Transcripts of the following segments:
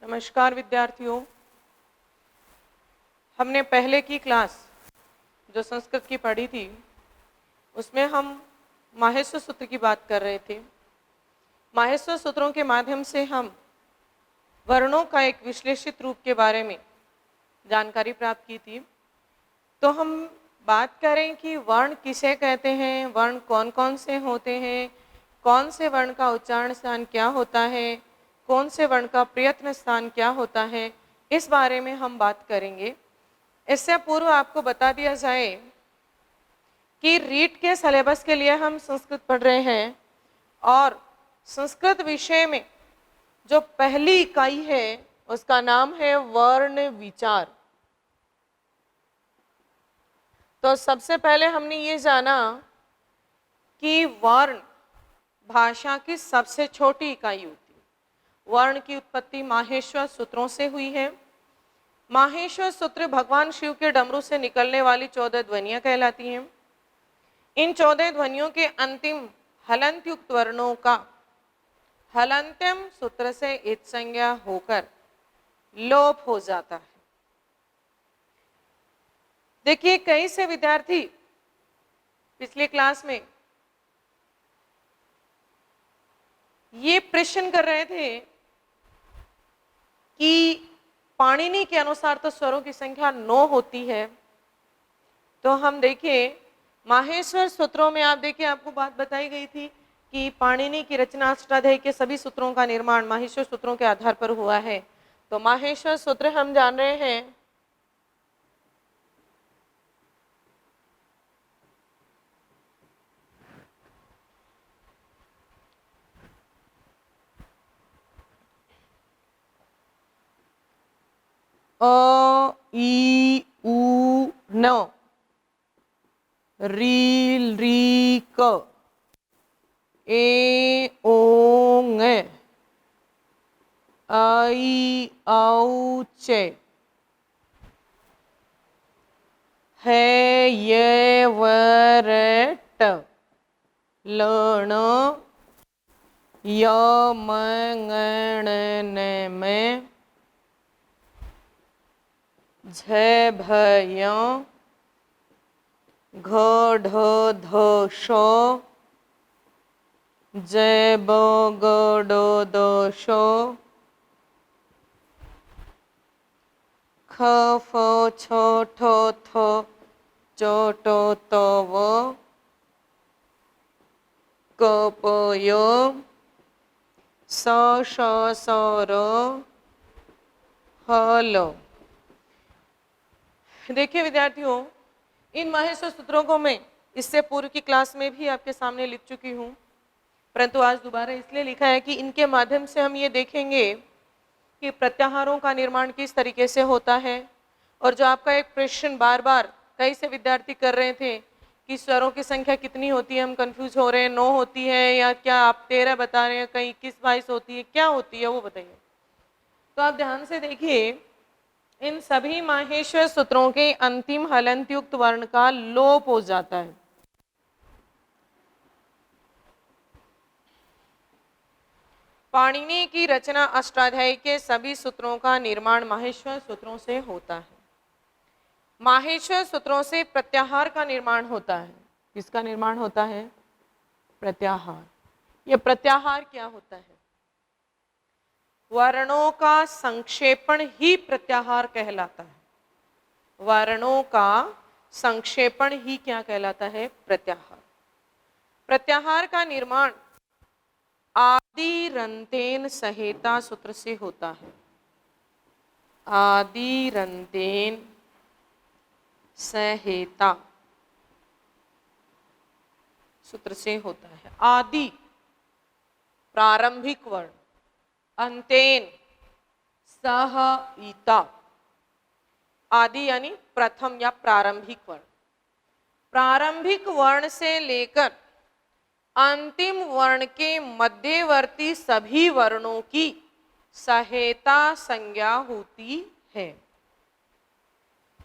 नमस्कार विद्यार्थियों। हमने पहले की क्लास जो संस्कृत की पढ़ी थी उसमें हम माहेश्वर सूत्र की बात कर रहे थे। माहेश्वर सूत्रों के माध्यम से हम वर्णों का एक विश्लेषित रूप के बारे में जानकारी प्राप्त की थी। तो हम बात करें कि वर्ण किसे कहते हैं, वर्ण कौन कौन से होते हैं, कौन से वर्ण का उच्चारण स्थान क्या होता है, कौन से वर्ण का प्रयत्न स्थान क्या होता है, इस बारे में हम बात करेंगे। इससे पूर्व आपको बता दिया जाए कि रीट के सिलेबस के लिए हम संस्कृत पढ़ रहे हैं और संस्कृत विषय में जो पहली इकाई है उसका नाम है वर्ण विचार। तो सबसे पहले हमने ये जाना कि वर्ण भाषा की सबसे छोटी इकाई होती है। वर्ण की उत्पत्ति माहेश्वर सूत्रों से हुई है। माहेश्वर सूत्र भगवान शिव के डमरू से निकलने वाली 14 ध्वनियां कहलाती हैं। इन 14 ध्वनियों के अंतिम हलंत युक्त वर्णों का हलंत्यम सूत्र से इत संज्ञा होकर लोप हो जाता है। देखिए, कई से विद्यार्थी पिछली क्लास में ये प्रश्न कर रहे थे कि पाणिनि के अनुसार तो स्वरों की संख्या 9 होती है। तो हम देखिए माहेश्वर सूत्रों में आप देखिए आपको बात बताई गई थी कि पाणिनि की रचना अष्टाध्यायी के सभी सूत्रों का निर्माण माहेश्वर सूत्रों के आधार पर हुआ है। तो माहेश्वर सूत्र हम जान रहे हैं अ ई उ न री री क ए ओ ङ आई औ चे है ये वर ट लण य म ङ न में झ भय घ ढ ध श जय ब ग ड द श ख फ छ ठ थ च ट त व क प य स श स र ह ल। देखिए विद्यार्थियों, इन माहेश्वर सूत्रों को मैं इससे पूर्व की क्लास में भी आपके सामने लिख चुकी हूँ, परंतु आज दोबारा इसलिए लिखा है कि इनके माध्यम से हम ये देखेंगे कि प्रत्याहारों का निर्माण किस तरीके से होता है। और जो आपका एक प्रश्न बार बार कई से विद्यार्थी कर रहे थे कि स्वरों की संख्या कितनी होती है, हम कंफ्यूज हो रहे हैं, 9 होती है या क्या आप 13 बता रहे हैं, कहीं 21 22 होती है, क्या होती है वो बताइए। तो आप ध्यान से देखिए, इन सभी माहेश्वर सूत्रों के अंतिम हलंत युक्त वर्ण का लोप हो जाता है। पाणिनि की रचना अष्टाध्यायी के सभी सूत्रों का निर्माण माहेश्वर सूत्रों से होता है। माहेश्वर सूत्रों से प्रत्याहार का निर्माण होता है। किसका निर्माण होता है? प्रत्याहार। यह प्रत्याहार क्या होता है? वर्णों का संक्षेपण ही प्रत्याहार कहलाता है। वर्णों का संक्षेपण ही क्या कहलाता है? प्रत्याहार। प्रत्याहार का निर्माण आदिरंतेन सहेता सूत्र से होता है। आदिरंतेन सहेता सूत्र से होता है। आदि प्रारंभिक वर्ण, अंतेन सहिता। आदि यानी प्रथम या प्रारंभिक वर्ण। प्रारंभिक वर्ण से लेकर अंतिम वर्ण के मध्यवर्ती सभी वर्णों की सहेता संज्ञा होती है।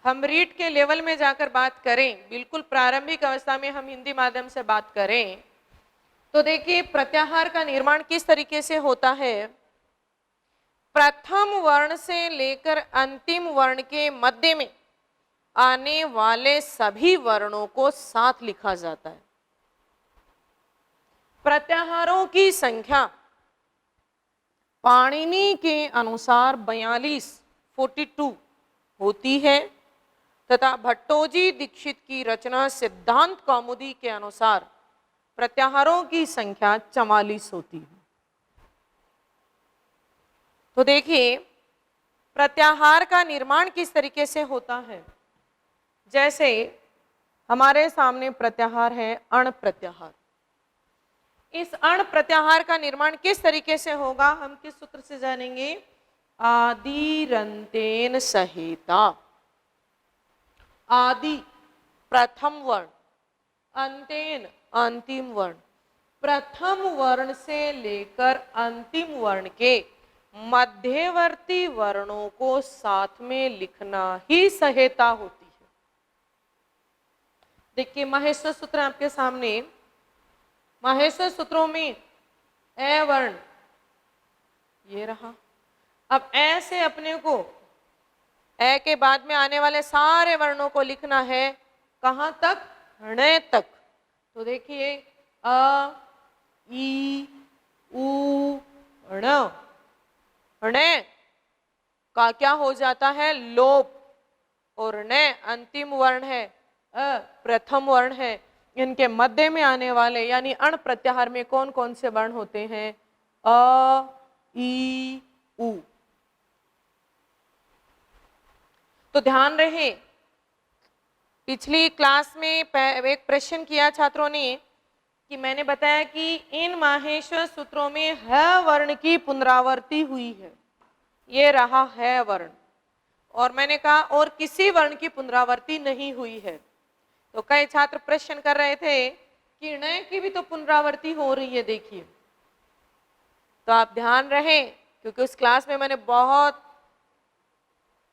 हम रीट के लेवल में जाकर बात करें, बिल्कुल प्रारंभिक अवस्था में हम हिंदी माध्यम से बात करें तो देखिए प्रत्याहार का निर्माण किस तरीके से होता है। प्रथम वर्ण से लेकर अंतिम वर्ण के मध्य में आने वाले सभी वर्णों को साथ लिखा जाता है। प्रत्याहारों की संख्या पाणिनि के अनुसार 42 होती है तथा भट्टोजी दीक्षित की रचना सिद्धांत कौमुदी के अनुसार प्रत्याहारों की संख्या 44 होती है। तो देखिए प्रत्याहार का निर्माण किस तरीके से होता है। जैसे हमारे सामने प्रत्याहार है अण प्रत्याहार। इस अण प्रत्याहार का निर्माण किस तरीके से होगा, हम किस सूत्र से जानेंगे, आदिरंतेन सहेता। आदि प्रथम वर्ण, अंतेन अंतिम वर्ण, प्रथम वर्ण से लेकर अंतिम वर्ण के मध्यवर्ती वर्णों को साथ में लिखना ही सहेता होती है। देखिए माहेश्वर सूत्र आपके सामने, माहेश्वर सूत्रों में ए वर्ण ये रहा। अब ए से अपने को ए के बाद में आने वाले सारे वर्णों को लिखना है कहां तक, ण तक। तो देखिए अ ई उ ण, ण का क्या हो जाता है, लोप, और न अंतिम वर्ण है, अ प्रथम वर्ण है। इनके मध्य में आने वाले यानी अण प्रत्याहार में कौन कौन से वर्ण होते हैं, अ ई उ। तो ध्यान रहे पिछली क्लास में एक प्रश्न किया छात्रों ने कि मैंने बताया कि इन माहेश्वर सूत्रों में ह वर्ण की पुनरावृत्ति हुई है, ये रहा है वर्ण, और मैंने कहा और किसी वर्ण की पुनरावृत्ति नहीं हुई है। तो कई छात्र प्रश्न कर रहे थे कि ण की भी तो पुनरावृत्ति हो रही है। देखिए तो आप ध्यान रहे क्योंकि उस क्लास में मैंने बहुत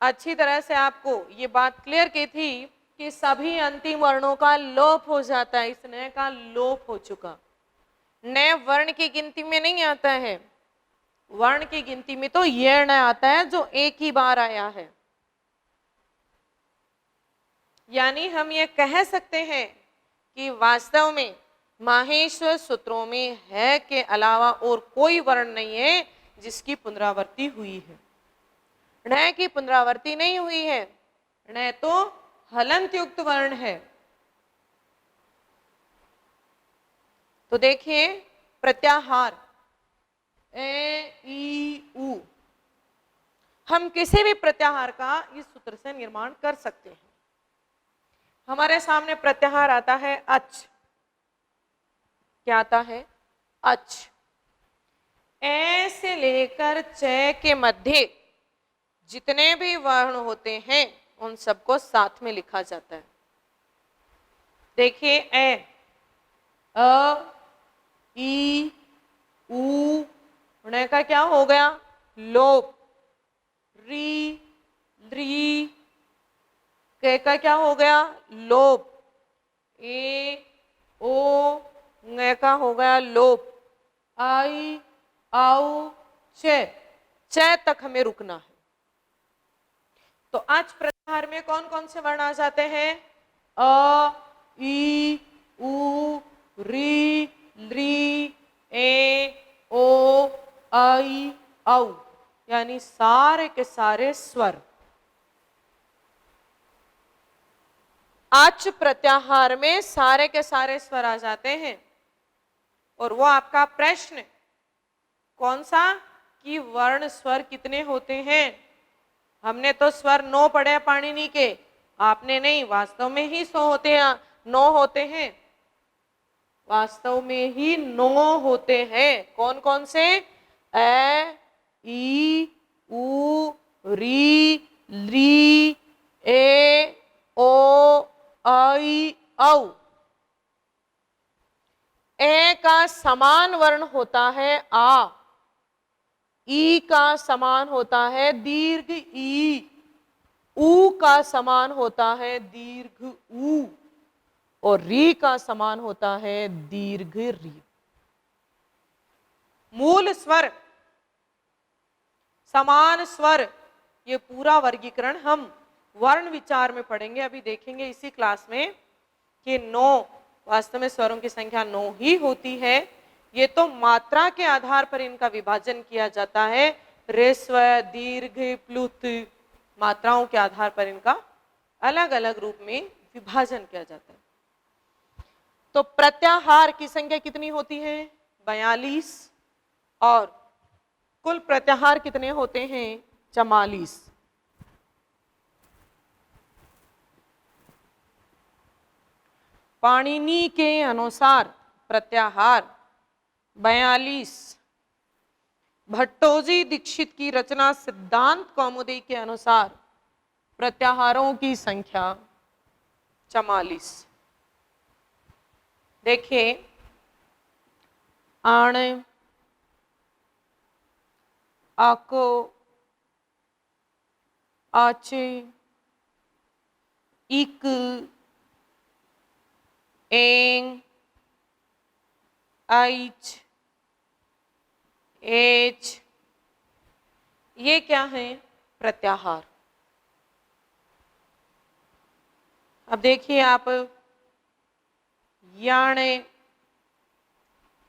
अच्छी तरह से आपको ये बात क्लियर की थी कि सभी अंतिम वर्णों का लोप हो जाता है। इस न का लोप हो चुका, न वर्ण की गिनती में नहीं आता है, वर्ण की गिनती में तो ये न आता है जो एक ही बार आया है। यानी हम ये कह सकते हैं कि वास्तव में माहेश्वर सूत्रों में है के अलावा और कोई वर्ण नहीं है जिसकी पुनरावृत्ति हुई है। ण की पुनरावृत्ति नहीं हुई है, ण तो हलंत युक्त वर्ण है। तो देखिए प्रत्याहार ए ई उ, हम किसी भी प्रत्याहार का इस सूत्र से निर्माण कर सकते हैं। हमारे सामने प्रत्याहार आता है अच, क्या आता है, अच। ए से लेकर च के मध्य जितने भी वर्ण होते हैं उन सबको साथ में लिखा जाता है। देखिए ए, अ ई उ, ण का क्या हो गया, लोप, री ली के का क्या हो गया, लोप, ए ओ ङ का हो गया लोप, आई आउ च तक हमें रुकना है। तो आज प्रत्याहार में कौन कौन से वर्ण आ जाते हैं, अ ई उ री ली ए ओ आई औ, यानी सारे के सारे स्वर। अच प्रत्याहार में सारे के सारे स्वर आ जाते हैं। और वो आपका प्रश्न कौन सा कि वर्ण स्वर कितने होते हैं। हमने तो स्वर 9 पढ़े पाणिनि के, आपने नहीं, वास्तव में ही 100 होते हैं, 9 होते हैं, वास्तव में ही 9 होते हैं। कौन कौन से, ए ई उ री ली ए ओ आई औ। ए का समान वर्ण होता है आ, ई का समान होता है दीर्घ ई, उ का समान होता है दीर्घ उ, और री का समान होता है दीर्घ री। मूल स्वर समान स्वर, ये पूरा वर्गीकरण हम वर्ण विचार में पढ़ेंगे। अभी देखेंगे इसी क्लास में कि 9 वास्तव में स्वरों की संख्या 9 ही होती है। ये तो मात्रा के आधार पर इनका विभाजन किया जाता है। ह्रस्व, दीर्घ, प्लुत मात्राओं के आधार पर इनका अलग अलग रूप में विभाजन किया जाता है। तो प्रत्याहार की संख्या कितनी होती है? 42। और कुल प्रत्याहार कितने होते हैं? 44। पाणिनि के अनुसार प्रत्याहार 42। भट्टोजी दीक्षित की रचना सिद्धांत कौमुदी के अनुसार प्रत्याहारों की संख्या 44। देखिए, आण, आको, आचे, इक, एंग, आइच, एच, ये क्या है? प्रत्याहार। अब देखिए आप, यण,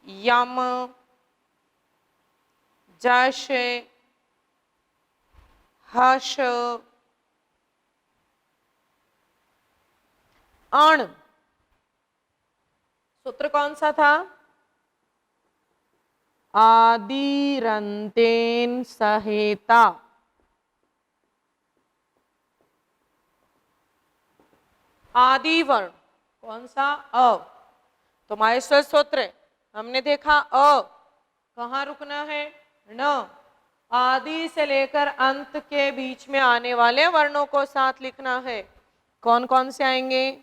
यम, जश, हश, अण। सूत्र कौन सा था? आदिरंतेन सहेता। आदि वर्ण कौन सा? अ। तो माहेश्वर सूत्र हमने देखा अ, कहाँ रुकना है? न। आदि से लेकर अंत के बीच में आने वाले वर्णों को साथ लिखना है। कौन कौन से आएंगे?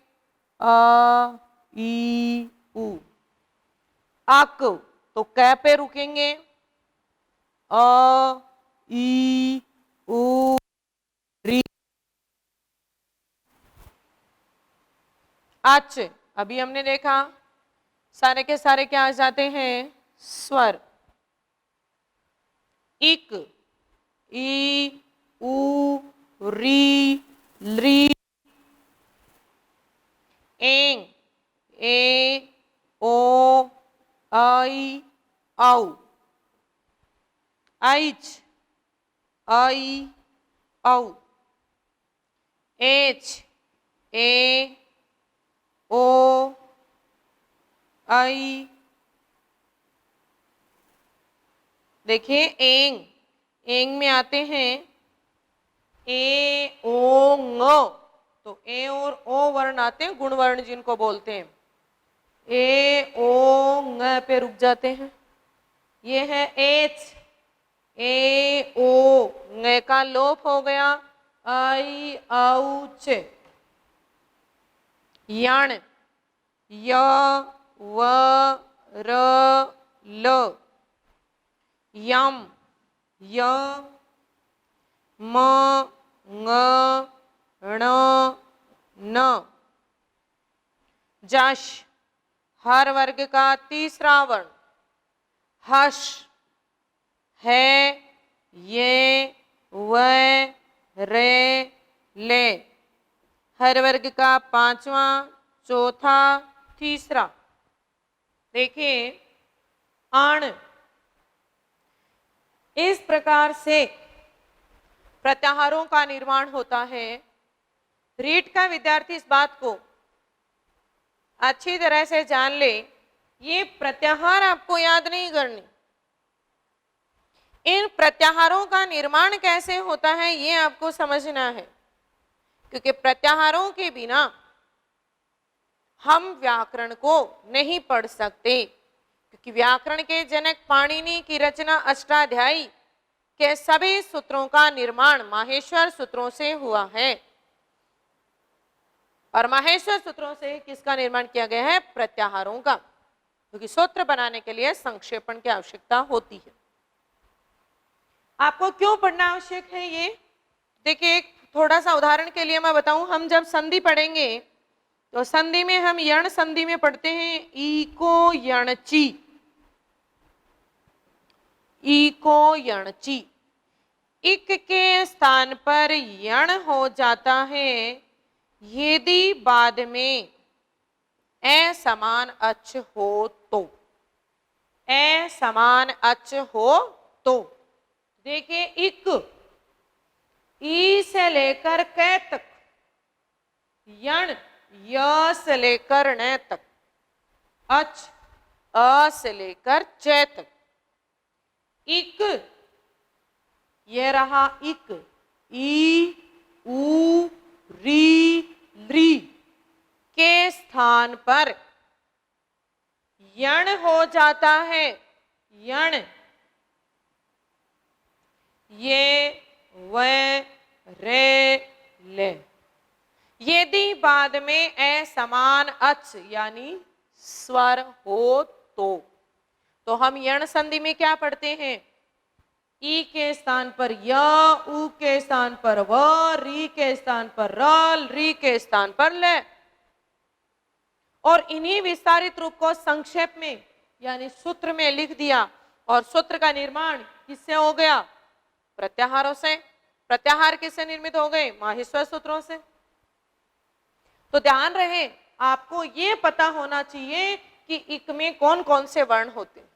अ, ई, उ। अक तो कै पे रुकेंगे। अ, ई, उ, री। अच, अभी हमने देखा सारे के सारे क्या आ जाते हैं? स्वर। इक, ई, उ, री, ली। एंग, ए, ओ, आई, औ। आइच, आई, औ। एच, ए, ओ, आई। देखिए एंग, एंग में आते हैं ए, ओ, ङ। तो ए और ओ वर्ण आते हैं गुण वर्ण जिनको बोलते हैं। ए, ओ, ङ पे रुक जाते हैं। ये है एच, ए, ओ, ङ का लोप हो गया। आई, औ, च। यण, य, व, र, ल। यम, य, म, ङ, ण, न। जश, हर वर्ग का तीसरा वर्ण। हश, है, ये, व, रे, ले। हर वर्ग का पांचवा, चौथा, तीसरा। देखिए, आण। इस प्रकार से प्रत्याहारों का निर्माण होता है। रीट का विद्यार्थी इस बात को अच्छी तरह से जान ले, ये प्रत्याहार आपको याद नहीं करनी। इन प्रत्याहारों का निर्माण कैसे होता है ये आपको समझना है, क्योंकि प्रत्याहारों के बिना हम व्याकरण को नहीं पढ़ सकते। क्योंकि व्याकरण के जनक पाणिनि की रचना अष्टाध्यायी के सभी सूत्रों का निर्माण माहेश्वर सूत्रों से हुआ है। और माहेश्वर सूत्रों से किसका निर्माण किया गया है? प्रत्याहारों का। क्योंकि सूत्र बनाने के लिए संक्षेपण की आवश्यकता होती है। आपको क्यों पढ़ना आवश्यक है ये देखिए, एक थोड़ा सा उदाहरण के लिए मैं बताऊं। हम जब संधि पढ़ेंगे तो संधि में हम यण संधि में पढ़ते हैं इको यणची, इको यणची। इक के स्थान पर यण हो जाता है यदि बाद में ए समान अच हो तो। ए समान अच हो तो देखिए, इक ई से लेकर कै तक, यण य से लेकर न तक, अच अ से लेकर च तक। इक ये रहा इक, ई उ री ली के स्थान पर यण हो जाता है यण। ये व रे ले यदि बाद में ए समान अच यानी स्वर हो तो हम यण संधि में क्या पढ़ते हैं? ई के स्थान पर य, उ के स्थान पर व, री के स्थान पर र, री के स्थान पर ले। और इन्हीं विस्तारित रूप को संक्षेप में यानी सूत्र में लिख दिया। और सूत्र का निर्माण किससे हो गया? प्रत्याहारों से। प्रत्याहार किससे निर्मित हो गए? माहेश्वर सूत्रों से। तो ध्यान रहे, आपको ये पता होना चाहिए कि इक में कौन कौन से वर्ण होते हैं,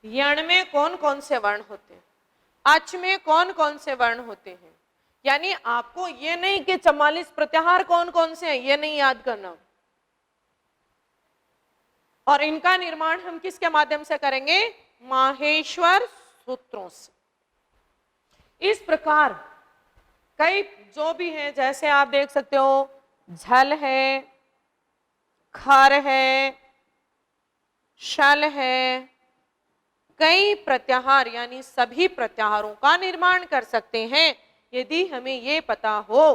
यण में कौन कौन से वर्ण होते हैं, अच में कौन कौन से वर्ण होते हैं। यानी आपको ये नहीं कि 44 प्रत्याहार कौन कौन से हैं, ये नहीं याद करना। और इनका निर्माण हम किसके माध्यम से करेंगे? माहेश्वर सूत्रों से। इस प्रकार कई जो भी हैं, जैसे आप देख सकते हो झल है, खर है, शल है, कई प्रत्याहार यानी सभी प्रत्याहारों का निर्माण कर सकते हैं यदि हमें ये पता हो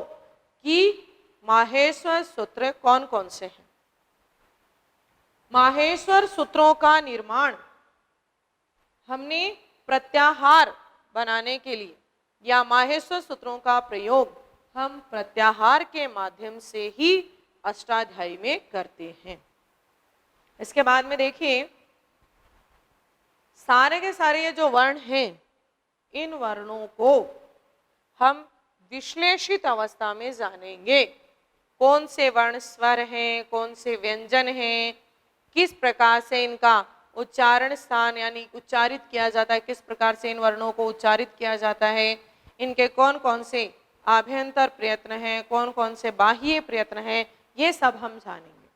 कि माहेश्वर सूत्र कौन कौन से हैं। माहेश्वर सूत्रों का निर्माण हमने प्रत्याहार बनाने के लिए या माहेश्वर सूत्रों का प्रयोग हम प्रत्याहार के माध्यम से ही अष्टाध्यायी में करते हैं। इसके बाद में देखिए, सारे के सारे ये जो वर्ण हैं, इन वर्णों को हम विश्लेषित अवस्था में जानेंगे। कौन से वर्ण स्वर हैं, कौन से व्यंजन हैं, किस प्रकार से इनका उच्चारण स्थान यानी उच्चारित किया जाता है, किस प्रकार से इन वर्णों को उच्चारित किया जाता है, इनके कौन कौन से आभ्यंतर प्रयत्न हैं, कौन कौन से बाह्य प्रयत्न हैं, ये सब हम जानेंगे।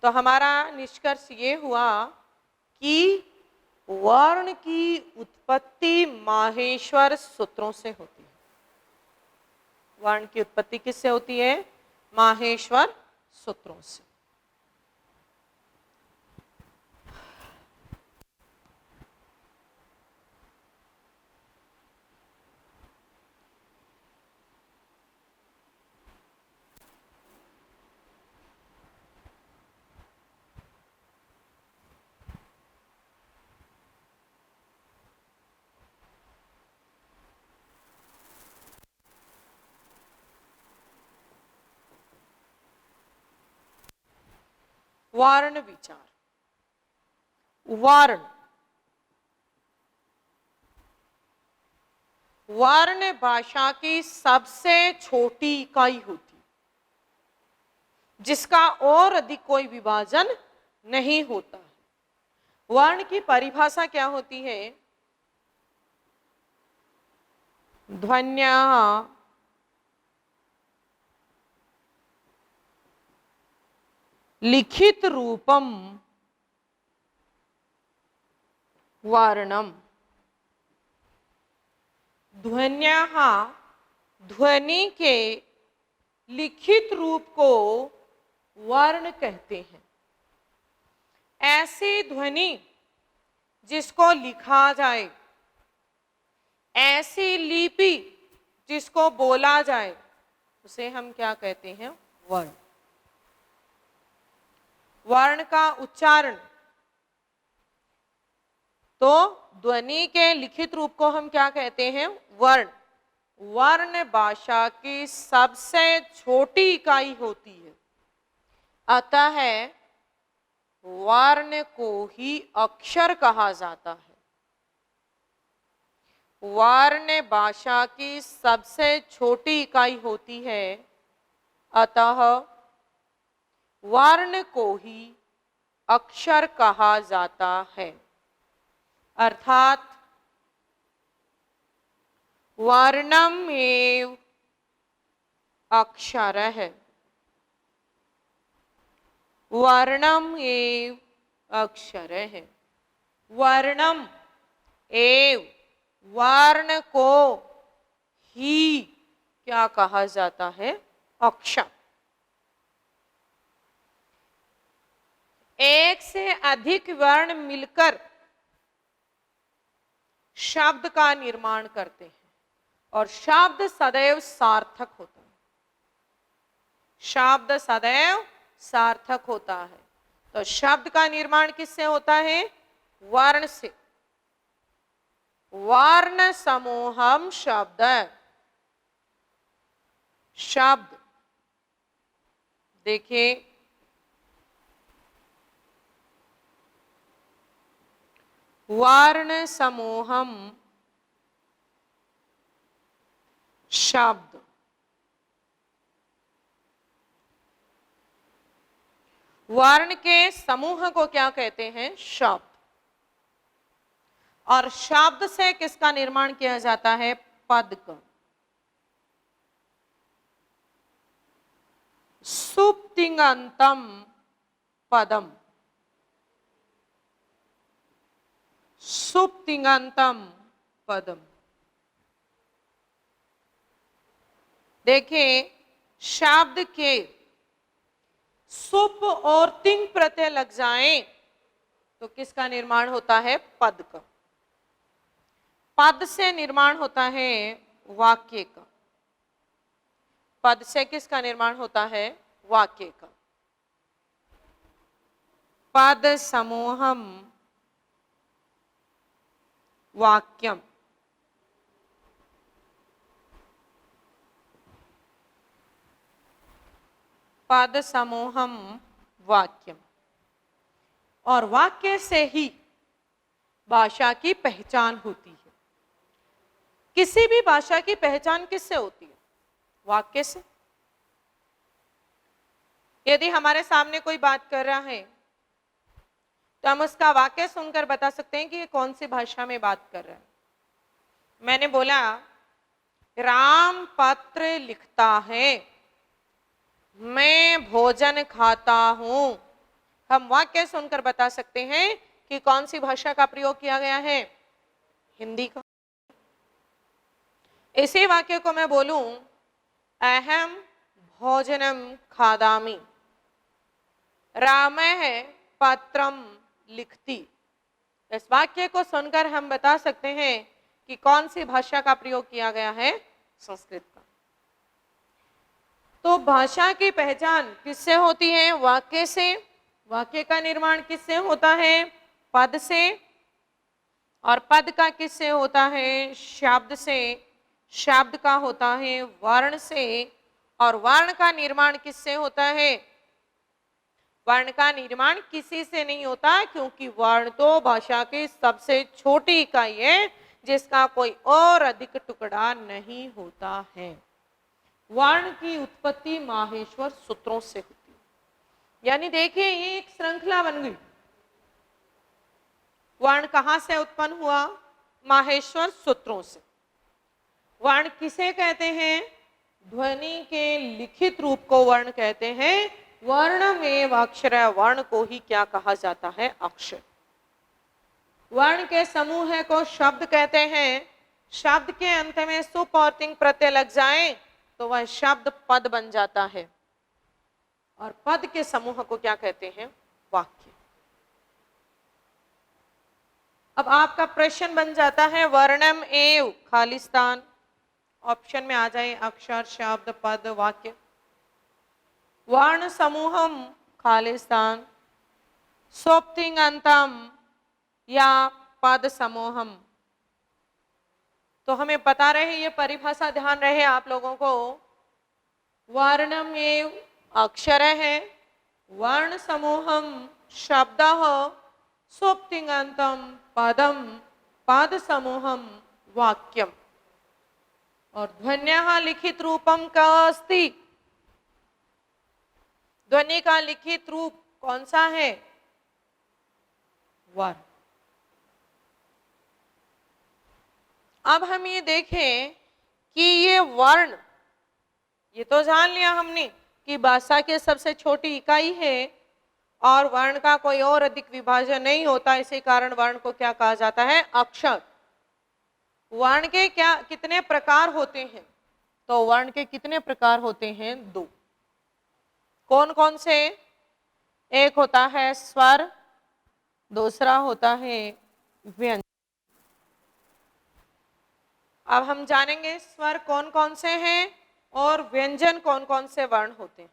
तो हमारा निष्कर्ष ये हुआ कि वर्ण की उत्पत्ति माहेश्वर सूत्रों से होती है। वर्ण की उत्पत्ति किससे होती है? माहेश्वर सूत्रों से। वर्ण विचार। वर्ण वर्ण भाषा की सबसे छोटी इकाई होती, जिसका और अधिक कोई विभाजन नहीं होता। वर्ण की परिभाषा क्या होती है? ध्वन्यः लिखित रूपम वर्णम। ध्वन्यः ध्वनि के लिखित रूप को वर्ण कहते हैं। ऐसी ध्वनि जिसको लिखा जाए, ऐसी लिपि जिसको बोला जाए, उसे हम क्या कहते हैं? वर्ण। वर्ण का उच्चारण, तो ध्वनि के लिखित रूप को हम क्या कहते हैं? वर्ण। वर्ण भाषा की सबसे छोटी इकाई होती है, अतः वर्ण को ही अक्षर कहा जाता है। वर्ण भाषा की सबसे छोटी इकाई होती है, अतः वर्ण को ही अक्षर कहा जाता है। अर्थात वर्णम एव अक्षरः, वर्णम एव अक्षरः। वर्णम एव, वर्ण को ही क्या कहा जाता है? अक्षर। एक से अधिक वर्ण मिलकर शब्द का निर्माण करते हैं और शब्द सदैव सार्थक होता है। शब्द सदैव सार्थक होता है। तो शब्द का निर्माण किससे होता है? वर्ण से। वर्ण समूहम शब्द, शब्द देखिए, वर्ण समूहम शब्द। वर्ण के समूह को क्या कहते हैं? शब्द। और शब्द से किसका निर्माण किया जाता है? पद का। सुप्तिङन्तम पदम, सुप्तिङन्तम पदम। देखिए, शब्द के सुप और तिंग प्रत्यय लग जाएं तो किसका निर्माण होता है? पद का। पद से निर्माण होता है वाक्य का। पद से किसका निर्माण होता है? वाक्य का। पद समूहम वाक्यम। पद समूहम वाक्यम। और वाक्य से ही भाषा की पहचान होती है। किसी भी भाषा की पहचान किससे होती है? वाक्य से। यदि हमारे सामने कोई बात कर रहा है तो हम उसका वाक्य सुनकर बता सकते हैं कि ये कौन सी भाषा में बात कर रहा है। मैंने बोला राम पत्र लिखता है, मैं भोजन खाता हूं। हम वाक्य सुनकर बता सकते हैं कि कौन सी भाषा का प्रयोग किया गया है? हिंदी का। इसी वाक्य को मैं बोलूं अहम भोजनम खादामि, रामः पत्रम लिखती। इस वाक्य को सुनकर हम बता सकते हैं कि कौन सी भाषा का प्रयोग किया गया है? संस्कृत का। तो भाषा की पहचान किससे होती है? वाक्य से। वाक्य का निर्माण किससे होता है? पद से। और पद का किससे होता है? शब्द से। शब्द का होता है वर्ण से। और वर्ण का निर्माण किससे होता है? वर्ण का निर्माण किसी से नहीं होता, क्योंकि वर्ण तो भाषा की सबसे छोटी इकाई है जिसका कोई और अधिक टुकड़ा नहीं होता है। वर्ण की उत्पत्ति माहेश्वर सूत्रों से होती है। यानी देखिए, ये एक श्रृंखला बन गई। वर्ण कहां से उत्पन्न हुआ? माहेश्वर सूत्रों से। वर्ण किसे कहते हैं? ध्वनि के लिखित रूप को वर्ण कहते हैं। वर्ण में अक्षर, वर्ण को ही क्या कहा जाता है? अक्षर। वर्ण के समूह को शब्द कहते हैं। शब्द के अंत में सुप और तिंग प्रत्यय लग जाए तो वह शब्द पद बन जाता है। और पद के समूह को क्या कहते हैं? वाक्य। अब आपका प्रश्न बन जाता है वर्णम एव खालिस्तान। ऑप्शन में आ जाए अक्षर, शब्द, पद, वाक्य। वर्ण समूहम खालिस्तान, सोप्तिङन्तम या पद समूहम। तो हमें पता रहे, ये परिभाषा ध्यान रहे आप लोगों को। वर्णम एव अक्षर है, वर्ण समूहम शब्दः, सोप्तिङन्तम पदम, पद समूहम वाक्यम। और ध्वन्यः लिखित रूपम का अस्ति। ध्वनि का लिखित रूप कौन सा है? वर्ण। अब हम ये देखें कि ये वर्ण, ये तो जान लिया हमने कि भाषा की सबसे छोटी इकाई है और वर्ण का कोई और अधिक विभाजन नहीं होता, इसी कारण वर्ण को क्या कहा जाता है? अक्षर। वर्ण के क्या कितने प्रकार होते हैं? तो वर्ण के कितने प्रकार होते हैं? 2। कौन कौन से? एक होता है स्वर, दूसरा होता है व्यंजन। अब हम जानेंगे स्वर कौन कौन से हैं और व्यंजन कौन कौन से वर्ण होते हैं।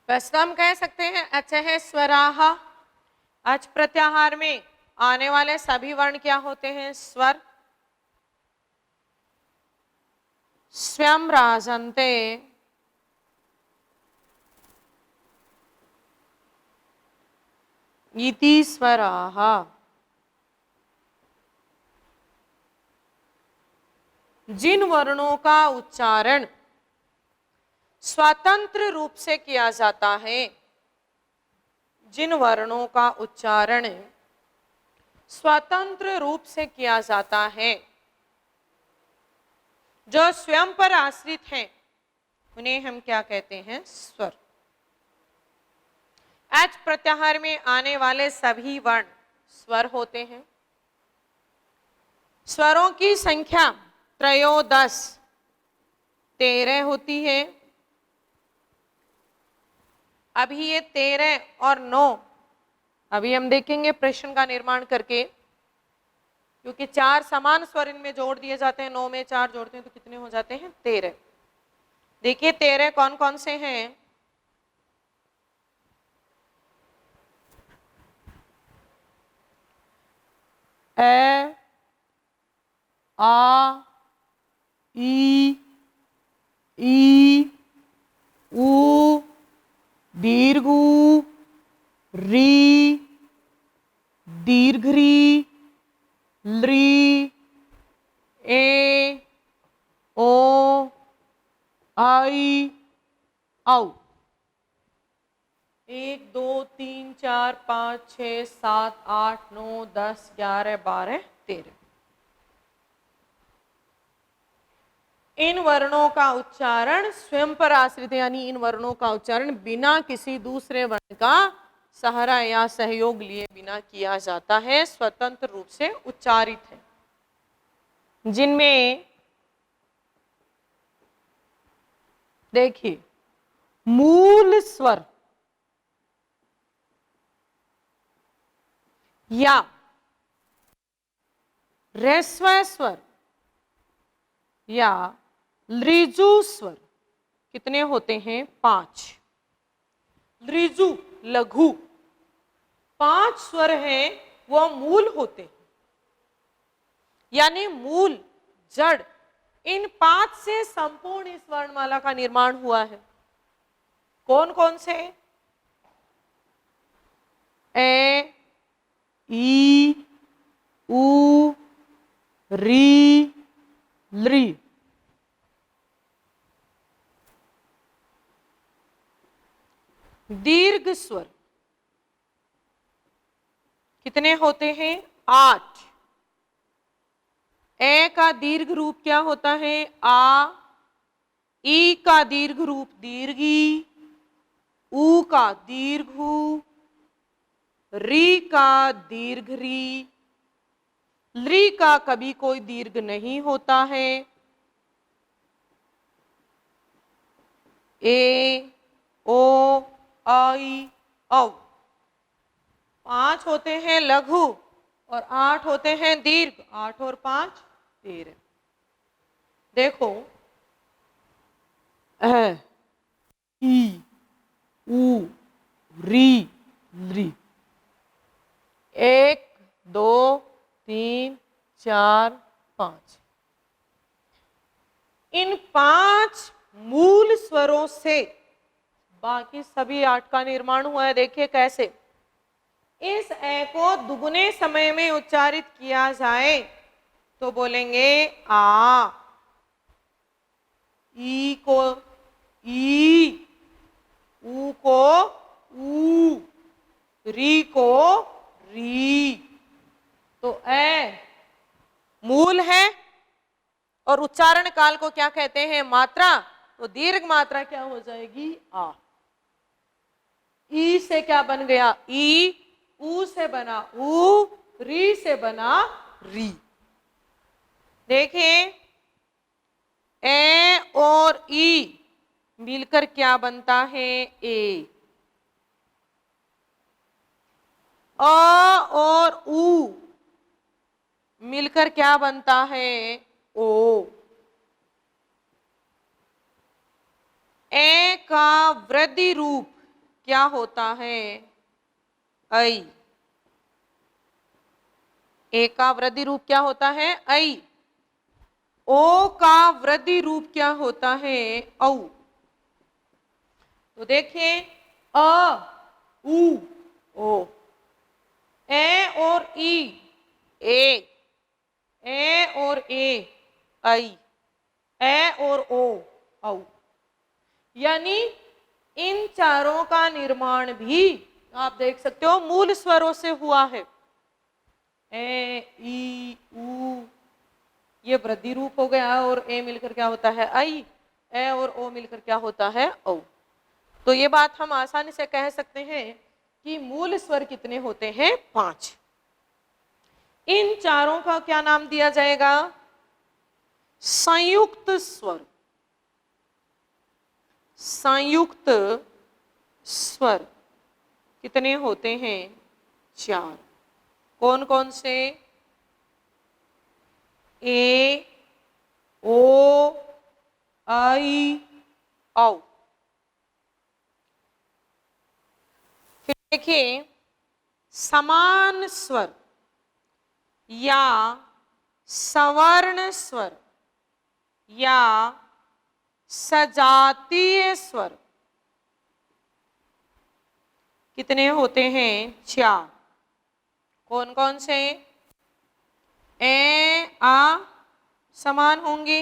वैसे हम कह सकते हैं अच्छा है स्वराह। अच प्रत्याहार में आने वाले सभी वर्ण क्या होते हैं? स्वर। स्वयं राजन्ते, इति स्वराः। जिन वर्णों का उच्चारण स्वतंत्र रूप से किया जाता है, जिन वर्णों का उच्चारण स्वतंत्र रूप से किया जाता है, जो स्वयं पर आश्रित हैं, उन्हें हम क्या कहते हैं? स्वर। एच प्रत्याहार में आने वाले सभी वर्ण स्वर होते हैं। स्वरों की संख्या 13 होती है। अभी ये 13 और 9 अभी हम देखेंगे प्रश्न का निर्माण करके, क्योंकि 4 समान स्वर इनमें जोड़ दिए जाते हैं। 9 में 4 जोड़ते हैं तो कितने हो जाते हैं? 13। देखिए 13 कौन कौन से हैं? ए, आ, ई, उ, दीर्घ ऊ, री, दीर्घ री, लृ, ए, ओ, आई, औ। 1 2 3 4 5 6 7 8 9 10 11 12 13। इन वर्णों का उच्चारण स्वयं पर आश्रित है, यानी इन वर्णों का उच्चारण बिना किसी दूसरे वर्ण का सहारा या सहयोग लिए बिना किया जाता है, स्वतंत्र रूप से उच्चारित है। जिनमें देखिए मूल स्वर या ह्रस्व स्वर या लृजु स्वर कितने होते हैं? 5। लृजु, लघु 5 स्वर हैं, वो मूल होते हैं, यानी मूल जड़। इन 5 से संपूर्ण इस वर्णमाला का निर्माण हुआ है। कौन कौन से? ए, ई, उ, री, लृ। दीर्घ स्वर कितने होते हैं? 8। ए का दीर्घ रूप क्या होता है? आ। ई का दीर्घ रूप दीर्घी। उ का दीर्घ ऊ। री का दीर्घ री। लृ का कभी कोई दीर्घ नहीं होता है। ए, ओ, आई, औ। 5 होते हैं लघु और 8 होते हैं दीर्घ। 8 और 5 13। देखो, अ, ई, उ, री, ली। 1, 2, 3, 4, 5। इन 5 मूल स्वरों से बाकी सभी 8 का निर्माण हुआ है। देखिए कैसे। इस ए को दुगने समय में उच्चारित किया जाए तो बोलेंगे आ, ई को ई, ऊ को ऊ, री को री। तो ए मूल है और उच्चारण काल को क्या कहते हैं? मात्रा। तो दीर्घ मात्रा क्या हो जाएगी? आ। ई से क्या बन गया? ई। ऊ से बना ऊ, री से बना री। देखिए, ए और ई मिलकर क्या बनता है? ए। अ और ऊ मिलकर क्या बनता है? ओ। ए का वृद्धि रूप क्या होता है? ऐ। ए का वृद्धि रूप क्या होता है? ऐ। ओ का वृद्धि रूप क्या होता है? औ। तो देखिए, अ, उ, ओ। ए और ई, ए और ए, ऐ। ए और ओ, औ। यानी इन चारों का निर्माण भी आप देख सकते हो मूल स्वरों से हुआ है। ए, ई, उ, ये वृद्धि रूप हो गया और ए मिलकर क्या होता है? ऐ। ए और ओ मिलकर क्या होता है? औ। तो ये बात हम आसानी से कह सकते हैं कि मूल स्वर कितने होते हैं? 5। इन चारों का क्या नाम दिया जाएगा? संयुक्त स्वर। संयुक्त स्वर कितने होते हैं? 4। कौन कौन से? ए, ओ, आई, औ। फिर देखिए, समान स्वर या सवर्ण स्वर या सजातीय स्वर कितने होते हैं? 4। कौन कौन से? ए, आ समान होंगे,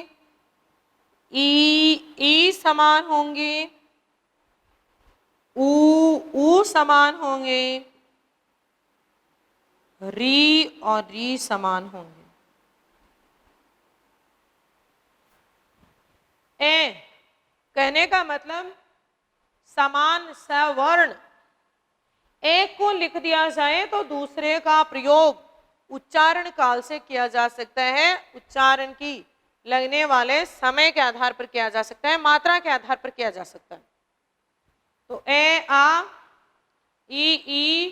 ई समान होंगे, ऊ समान होंगे, री और री समान होंगे। ए कहने का मतलब समान सवर्ण। एक को लिख दिया जाए तो दूसरे का प्रयोग उच्चारण काल से किया जा सकता है। उच्चारण की लगने वाले समय के आधार पर किया जा सकता है, मात्रा के आधार पर किया जा सकता है। तो ए, आ, ई,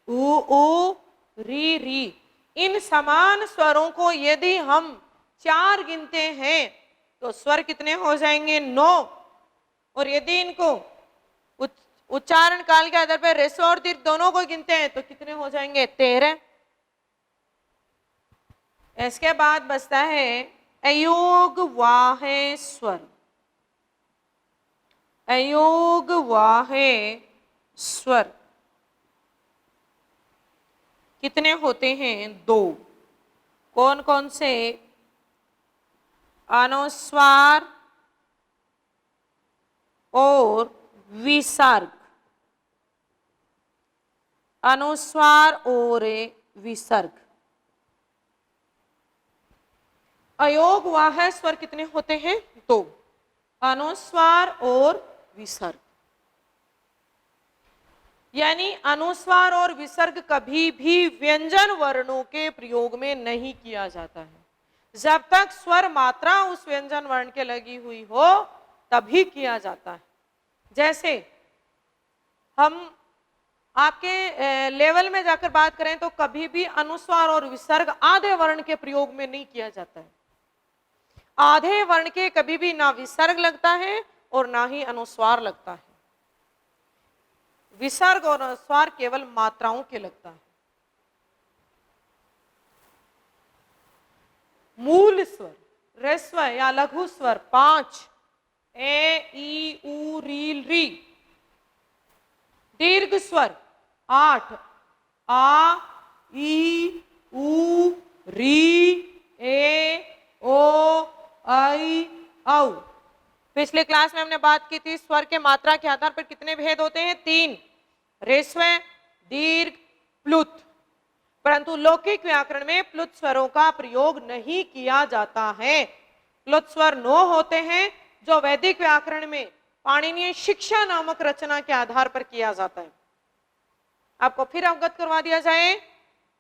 ऊ, री, री, इन समान स्वरों को यदि हम 4 गिनते हैं तो स्वर कितने हो जाएंगे? 9। और यदि इनको उच्चारण काल के आधार पर रेसो और दीर्घ दोनों को गिनते हैं तो कितने हो जाएंगे? 13। इसके बाद बचता है अयोग वाहे स्वर। अयोग वाहे स्वर कितने होते हैं? 2। कौन कौन से? अनुस्वार और विसर्ग। अनुस्वार और विसर्ग। अयोग वाह स्वर कितने होते हैं? 2। अनुस्वार और विसर्ग। यानी अनुस्वार और विसर्ग कभी भी व्यंजन वर्णों के प्रयोग में नहीं किया जाता है। जब तक स्वर मात्रा उस व्यंजन वर्ण के लगी हुई हो तभी किया जाता है। जैसे हम आपके लेवल में जाकर बात करें तो कभी भी अनुस्वार और विसर्ग आधे वर्ण के प्रयोग में नहीं किया जाता है। आधे वर्ण के कभी भी ना विसर्ग लगता है और ना ही अनुस्वार लगता है। विसर्ग और अनुस्वार केवल मात्राओं के लगता है। मूल स्वर, ह्रस्व या लघु स्वर 5, ए ई उ री री। दीर्घ स्वर 8, आ ई उ री ए ओ आई औ। पिछले क्लास में हमने बात की थी स्वर के मात्रा के आधार पर कितने भेद होते हैं, 3, ह्रस्व, दीर्घ, प्लुत। परंतु लौकिक व्याकरण में प्लुत स्वरों का प्रयोग नहीं किया जाता है। प्लुत स्वर 9 होते हैं जो वैदिक व्याकरण में पाणिनीय शिक्षा नामक रचना के आधार पर किया जाता है। आपको फिर अवगत करवा दिया जाए,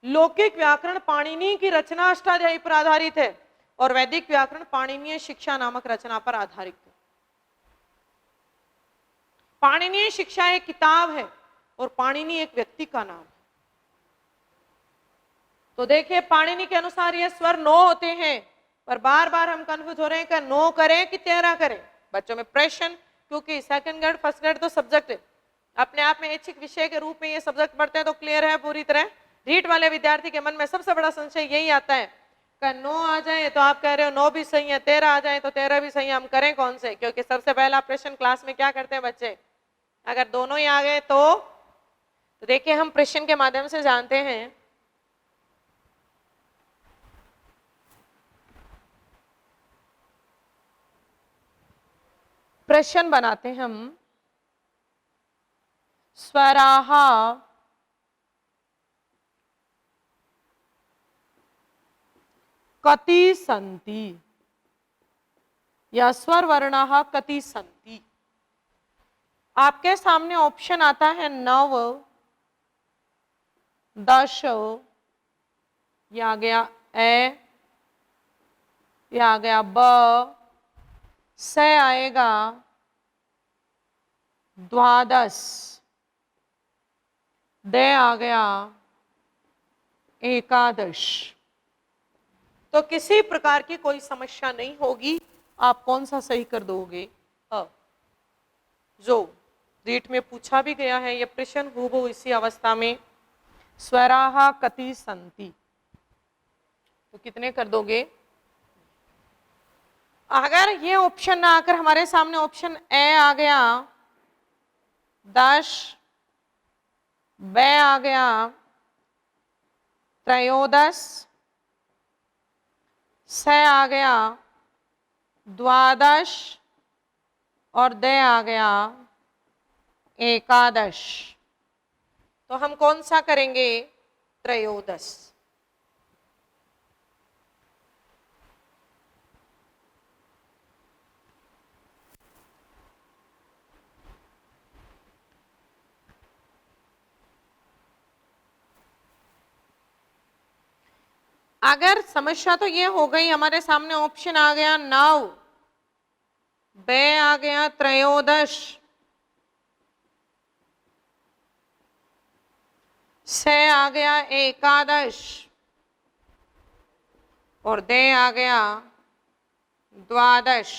लौकिक व्याकरण पाणिनि की रचना अष्टाध्यायी पर आधारित है और वैदिक व्याकरण पाणिनीय शिक्षा नामक रचना पर आधारित है। पाणिनीय शिक्षा एक किताब है और पाणिनि एक व्यक्ति का नाम है। तो देखिए पाणिनि के अनुसार ये स्वर 9 होते हैं, पर बार बार हम कंफ्यूज हो रहे हैं कि 9 करें कि 13 करें। बच्चों में प्रश्न, क्योंकि सेकंड ग्रेड फर्स्ट ग्रेड तो सब्जेक्ट है, अपने आप में ऐच्छिक विषय के रूप में ये सब्जेक्ट पढ़ते हैं तो क्लियर है पूरी तरह। रीट वाले विद्यार्थी के मन में सबसे बड़ा संशय यही आता है कि 9 आ जाए तो आप कह रहे हो 9 भी सही है, 13 आ जाए तो 13 भी सही है, हम करें कौन से? क्योंकि सबसे पहला प्रश्न क्लास में क्या करते हैं बच्चे, अगर दोनों ही आ गए तो देखिए हम प्रश्न के माध्यम से जानते हैं। प्रश्न बनाते हैं हम, स्वराः कति सन्ति या स्वर वर्णाः कति सन्ति। आपके सामने ऑप्शन आता है 9, 10, यह आ गया ए, यह आ गया ब, से आएगा 12, दे आ गया 11। तो किसी प्रकार की कोई समस्या नहीं होगी। आप कौन सा सही कर दोगे? जो रीट में पूछा भी गया है, यह प्रश्न हूबहू इसी अवस्था में, स्वराः कति सन्ति, तो कितने कर दोगे? अगर ये ऑप्शन ना आकर हमारे सामने ऑप्शन ए आ गया 10, ब आ गया 13, से आ गया 12 और दे आ गया 11, तो हम कौन सा करेंगे? 13। अगर समस्या तो ये हो गई, हमारे सामने ऑप्शन आ गया 9, ब आ गया 13, से आ गया 11 और दे आ गया 12।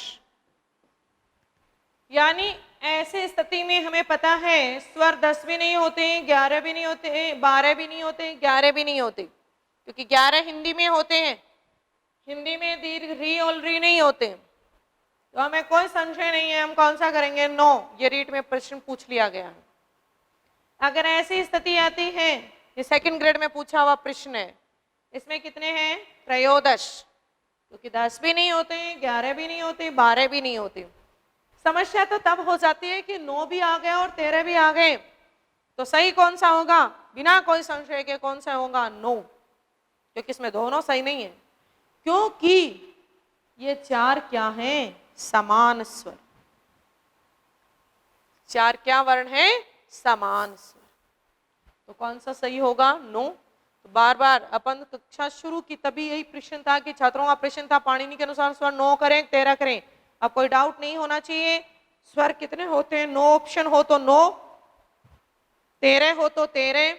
यानी ऐसे स्थिति में हमें पता है स्वर 10 भी नहीं होते, 11 भी नहीं होते, 12 भी नहीं होते, 11 भी नहीं होते, क्योंकि 11 हिंदी में होते हैं। हिंदी में दीर्घ री और री नहीं होते, तो हमें कोई संशय नहीं है हम कौन सा करेंगे? 9। ये रीट में प्रश्न पूछ लिया गया है। अगर ऐसी स्थिति आती है, ये सेकंड ग्रेड में पूछा हुआ प्रश्न है, इसमें कितने हैं? 13, क्योंकि 10 भी नहीं होते, 11 भी नहीं होते, 12 भी नहीं होते। समस्या तो तब हो जाती है कि 9 भी आ गए और 13 भी आ गए, तो सही कौन सा होगा? बिना कोई संशय के कौन सा होगा? 9, क्योंकि इसमें दोनों सही नहीं है, क्योंकि ये 4 क्या हैं? समान स्वर। 4 क्या वर्ण है? समान स्वर। तो कौन सा सही होगा? 9। तो बार बार अपन कक्षा शुरू की तभी यही प्रश्न था कि छात्रों का प्रश्न था पाणिनि के अनुसार स्वर 9 करें 13 करें। अब कोई डाउट नहीं होना चाहिए। स्वर कितने होते हैं? 9 ऑप्शन हो तो 9, 13 हो तो 13,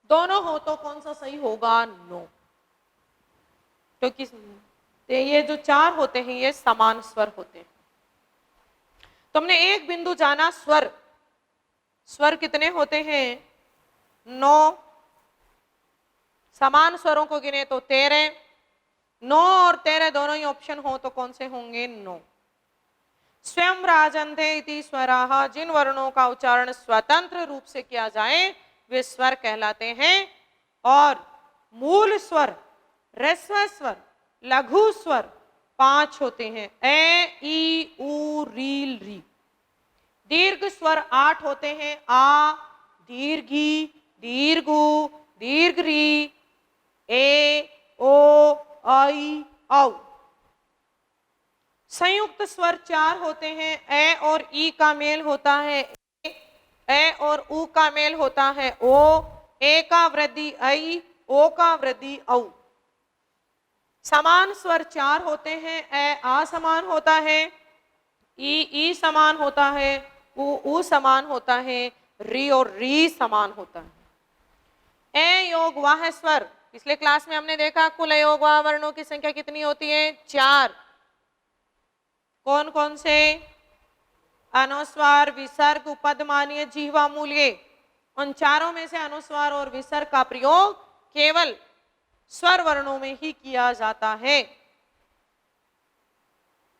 दोनों हो तो कौन सा सही होगा? 9। क्योंकि तो ये जो 4 होते हैं ये समान स्वर होते हैं। तो हमने एक बिंदु जाना स्वर, स्वर कितने होते हैं? 9। समान स्वरों को गिने तो 13। 9 और 13 दोनों ही ऑप्शन हो तो कौन से होंगे? 9। स्वयं राजन्ते इति स्वराः, जिन वर्णों का उच्चारण स्वतंत्र रूप से किया जाए वे स्वर कहलाते हैं। और मूल स्वर, ह्रस्व स्वर, लघु स्वर 5 होते हैं, ए ई उ री री। दीर्घ स्वर 8 होते हैं, आ, दीर्घी, दीर्घु, दीर्घरी, ए, ओ, आई, औ। संयुक्त स्वर 4 होते हैं, ए और ई का मेल होता है ए और उ का मेल होता है ओ, ए का वृद्धि ऐ, ओ का वृद्धि औ। समान स्वर 4 होते हैं, ए आ समान होता है, ई समान होता है, उ समान होता है, री और री समान होता है। ए योग वाह स्वर, पिछले क्लास में हमने देखा कुल योग वाह वर्णों की संख्या कितनी होती है? 4। कौन कौन से? अनुस्वार, विसर्ग, उपद, मानीय, जिह्वा, मूल्य। उन चारों में से अनुस्वार और विसर्ग का प्रयोग केवल स्वर वर्णों में ही किया जाता है।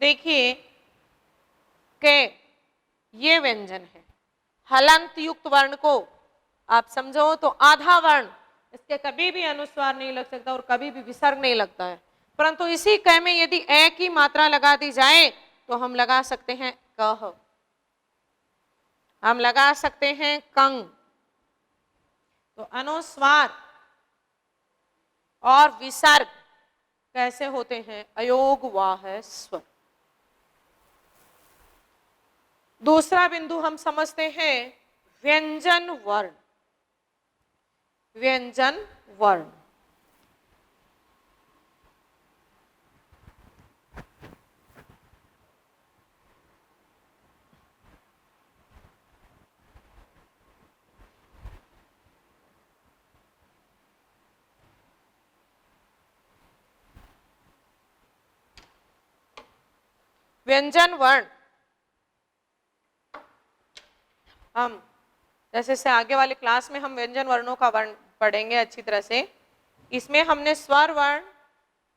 देखिए के ये व्यंजन है, हलंत युक्त वर्ण को आप समझो तो आधा वर्ण, इसके कभी भी अनुस्वार नहीं लग सकता और कभी भी विसर्ग नहीं लगता है। परंतु इसी क में यदि ए की मात्रा लगा दी जाए तो हम लगा सकते हैं कह, हम लगा सकते हैं कंग। तो अनुस्वार और विसर्ग कैसे होते हैं? अयोग वाह स्वर। दूसरा बिंदु हम समझते हैं व्यंजन वर्ण। व्यंजन वर्ण व्यंजन वर्ण हम जैसे से आगे वाले क्लास में हम व्यंजन वर्णों का वर्ण पढ़ेंगे अच्छी तरह से। इसमें हमने स्वर वर्ण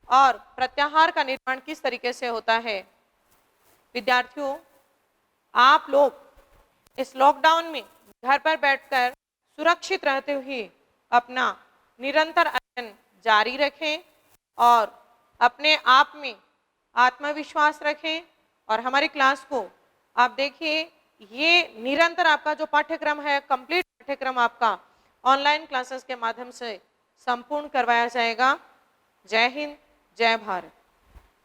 और प्रत्याहार का निर्माण किस तरीके से होता है। विद्यार्थियों, आप लोग इस लॉकडाउन में घर पर बैठकर सुरक्षित रहते हुए अपना निरंतर अध्ययन जारी रखें और अपने आप में आत्मविश्वास रखें। और हमारी क्लास को आप देखिए, ये निरंतर आपका जो पाठ्यक्रम है, कंप्लीट पाठ्यक्रम आपका ऑनलाइन क्लासेस के माध्यम से संपूर्ण करवाया जाएगा। जय हिंद, जय भारत।